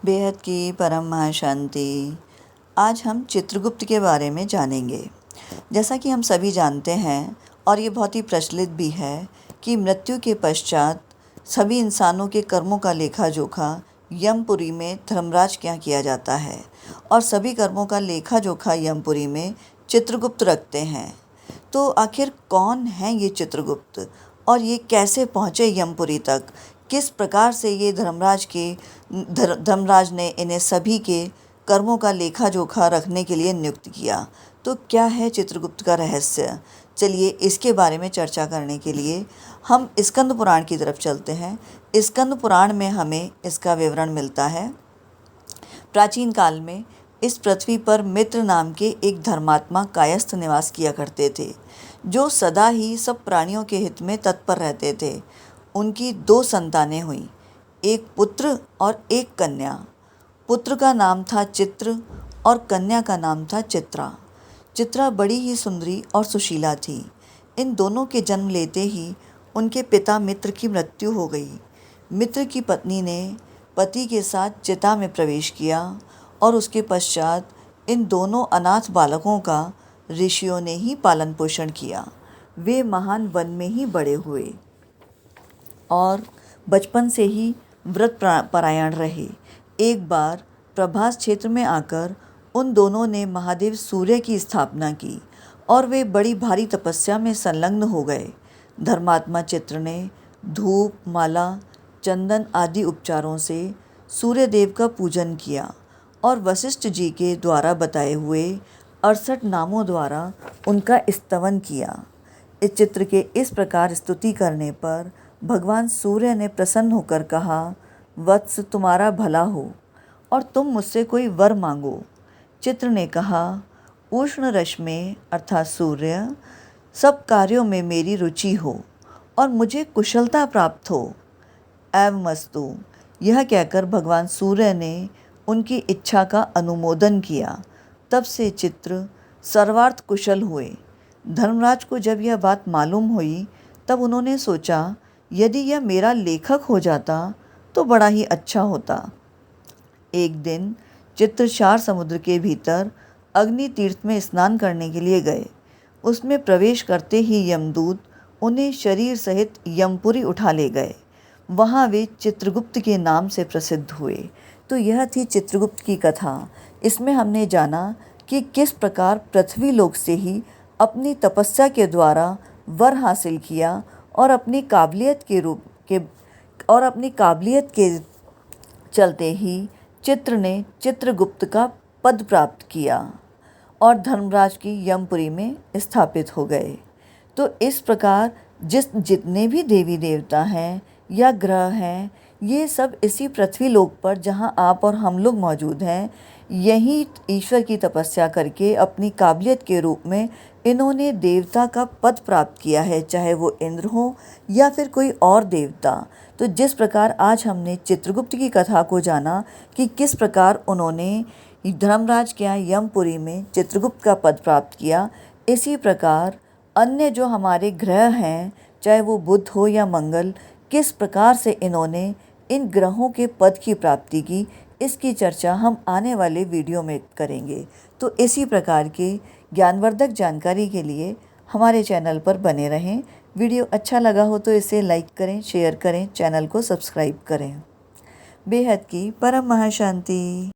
बेहद की परम महाशांति। आज हम चित्रगुप्त के बारे में जानेंगे। जैसा कि हम सभी जानते हैं और ये बहुत ही प्रचलित भी है कि मृत्यु के पश्चात सभी इंसानों के कर्मों का लेखा जोखा यमपुरी में धर्मराज के यहाँ किया जाता है और सभी कर्मों का लेखा जोखा यमपुरी में चित्रगुप्त रखते हैं। तो आखिर कौन है ये चित्रगुप्त और ये कैसे पहुँचे यमपुरी तक? किस प्रकार से ये धर्मराज ने इन्हें सभी के कर्मों का लेखा जोखा रखने के लिए नियुक्त किया? तो क्या है चित्रगुप्त का रहस्य? चलिए इसके बारे में चर्चा करने के लिए हम स्कंद पुराण की तरफ चलते हैं। स्कंद पुराण में हमें इसका विवरण मिलता है। प्राचीन काल में इस पृथ्वी पर मित्र नाम के एक धर्मात्मा कायस्थ निवास किया करते थे, जो सदा ही सब प्राणियों के हित में तत्पर रहते थे। उनकी 2 संतानें हुईं, एक पुत्र और एक कन्या। पुत्र का नाम था चित्र और कन्या का नाम था चित्रा। चित्रा बड़ी ही सुंदरी और सुशीला थी। इन दोनों के जन्म लेते ही उनके पिता मित्र की मृत्यु हो गई। मित्र की पत्नी ने पति के साथ चिता में प्रवेश किया और उसके पश्चात इन दोनों अनाथ बालकों का ऋषियों ने ही पालन पोषण किया। वे महान वन में ही बड़े हुए और बचपन से ही व्रत परायण रहे। एक बार प्रभास क्षेत्र में आकर उन दोनों ने महादेव सूर्य की स्थापना की और वे बड़ी भारी तपस्या में संलग्न हो गए। धर्मात्मा चित्र ने धूप, माला, चंदन आदि उपचारों से सूर्यदेव का पूजन किया और वशिष्ठ जी के द्वारा बताए हुए 68 नामों द्वारा उनका स्तवन किया। इस चित्र के इस प्रकार स्तुति करने पर भगवान सूर्य ने प्रसन्न होकर कहा, वत्स तुम्हारा भला हो और तुम मुझसे कोई वर मांगो। चित्र ने कहा, उष्ण रश्मि अर्थात सूर्य, सब कार्यों में मेरी रुचि हो और मुझे कुशलता प्राप्त हो। एवमस्तु। यह कहकर भगवान सूर्य ने उनकी इच्छा का अनुमोदन किया। तब से चित्र सर्वार्थ कुशल हुए। धर्मराज को जब यह बात मालूम हुई तब उन्होंने सोचा, यदि यह मेरा लेखक हो जाता तो बड़ा ही अच्छा होता। एक दिन चित्रशार समुद्र के भीतर अग्नि तीर्थ में स्नान करने के लिए गए। उसमें प्रवेश करते ही यमदूत उन्हें शरीर सहित यमपुरी उठा ले गए। वहाँ वे चित्रगुप्त के नाम से प्रसिद्ध हुए। तो यह थी चित्रगुप्त की कथा। इसमें हमने जाना कि किस प्रकार पृथ्वी लोक से ही अपनी तपस्या के द्वारा वर हासिल किया और अपनी काबिलियत के चलते ही चित्र ने चित्रगुप्त का पद प्राप्त किया और धर्मराज की यमपुरी में स्थापित हो गए। तो इस प्रकार जितने भी देवी देवता हैं या ग्रह हैं, ये सब इसी पृथ्वी लोक पर जहाँ आप और हम लोग मौजूद हैं, यही ईश्वर की तपस्या करके अपनी काबिलियत के रूप में इन्होंने देवता का पद प्राप्त किया है, चाहे वो इंद्र हो या फिर कोई और देवता। तो जिस प्रकार आज हमने चित्रगुप्त की कथा को जाना कि किस प्रकार उन्होंने धर्मराज के यहाँ यमपुरी में चित्रगुप्त का पद प्राप्त किया, इसी प्रकार अन्य जो हमारे ग्रह हैं, चाहे वो बुध हो या मंगल, किस प्रकार से इन्होंने इन ग्रहों के पद की प्राप्ति की, इसकी चर्चा हम आने वाले वीडियो में करेंगे। तो इसी प्रकार के ज्ञानवर्धक जानकारी के लिए हमारे चैनल पर बने रहें। वीडियो अच्छा लगा हो तो इसे लाइक करें, शेयर करें, चैनल को सब्सक्राइब करें। बेहद की परम महाशांति।